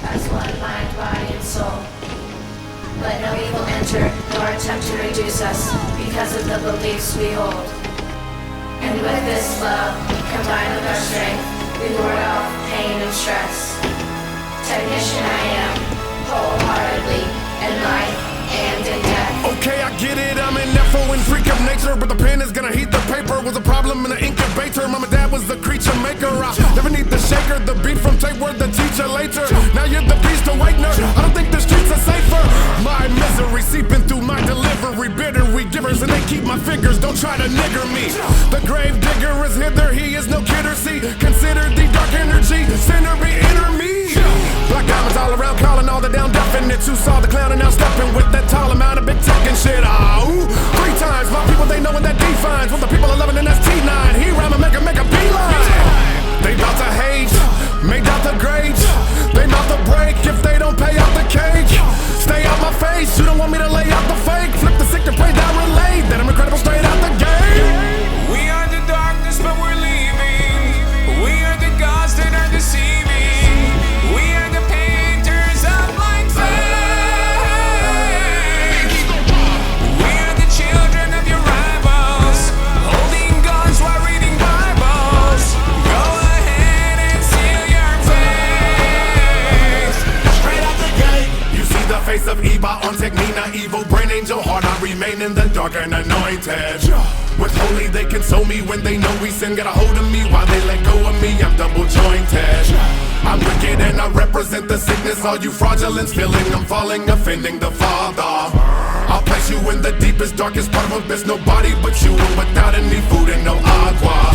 as one mind, body, and soul. Let no evil enter, nor attempt to reduce us, because of the beliefs we hold. And with this love, combined with our strength, we ward off pain and stress. Technician I am, wholeheartedly, in life and in death. Okay, I get it, I'm an FO and freak of nature, but the pen is gonna heat the paper. Was a problem in the incubator, mama dad was the creature maker. I never need the shaker, the beat from tape word the teacher later. Now you're the beast awakener, I don't think the streets are safer. My misery seeping through my delivery, bitter we givers and they keep my figures, don't try to nigger me. The grave digger is hither, he is no kidder, see. Consider the dark energy, sinner be inner me. Black diamonds all around, calling all the down definites who saw the clown and now stepping with that tall amount of big tech and shit. Oh, 3 times my people, they know what that defines. What the people are loving in that's T9. He rhyme and make a beeline. They bout to hate, made out the grades. They bout to break if they don't pay out the cake. Stay out my face, you don't want me to lay out the fake. Flip the sick to pray down relate that I'm incredible straight out the gate. We are the darkness, but we're leaving. We are the gods that are deceiving. We are the painters of blind faith. We are the children of your rivals, holding guns while reading Bibles. Go ahead and seal your face. Straight out the gate, you see the face of Eva on Technina, evil brain angel heart. I remain in the dark and anointed. With holy they console me when they know we sin. Got a hold of me while they let go of me. I'm double jointed. I'm wicked and I represent the sickness. All you fraudulence feeling I'm falling, offending the Father. I'll place you in the deepest, darkest part of abyss. Nobody but you and without any food and no agua.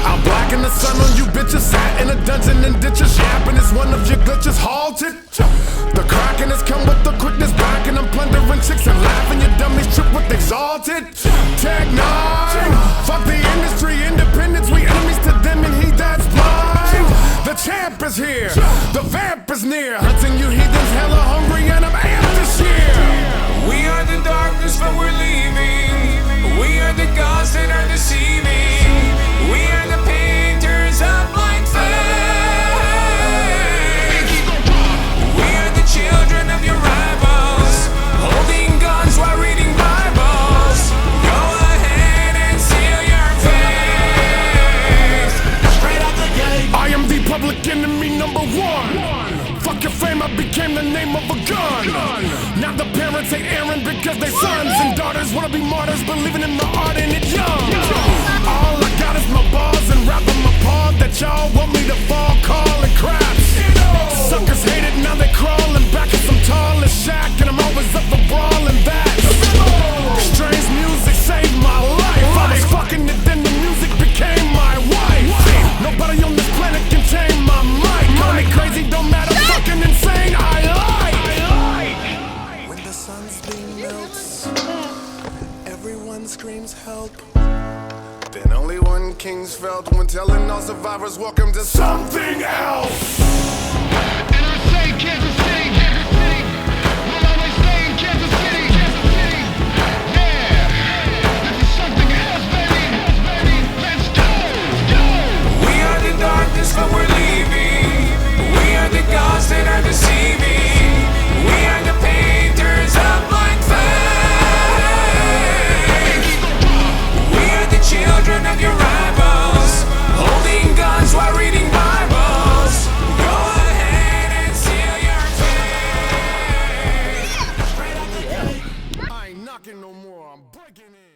I'll blacken the sun on you bitches. Sat in a dungeon and ditches. Yapping is one of your glitches halted. The kraken has come with the quickness back, and I'm plundering chicks and laughing. Your dummies trip with exalted. Tech 9, fuck the industry, independence. We enemies to them and he that's blind. The champ is here, the vamp is near. Hunting you heathens hella hungry and I'm amped this year. We are the darkness, but we're leaving. We are the gods that are deceiving. We are the painters of blind faith. We are the children of your rivals, holding guns while reading Bibles. Go ahead and seal your face. Straight out the gate, I am the public enemy number 1. Fuck your fame, I became the name of a gun. Now the parents hate Aaron because their sons and daughters wanna be martyrs, believing in the art and it young. All I got is my bars and rapping my paw that y'all want me to fall, calling craps. Suckers hate it, now they crawling back in some tallest shack, and I'm always up for brawling that. Strange music saved my life. I was fucking it, then the music became my wife. Nobody on this planet can tame my mic. Call me crazy, don't matter, fucking insane, I like. When the sun's beam melts, everyone screams help. Then only one king's felt when telling all survivors welcome to something else. And I say Kansas City, Kansas City, will always stay in Kansas City, Kansas City. Yeah, this is something else, baby, let's go, We are the darkness, but we're leaving. We are the gods that are deceiving. We are the painters of blind faith. We are the children of your rivals, holding guns while reading Bibles. Go ahead and seal your face. I ain't knocking no more, I'm breaking in.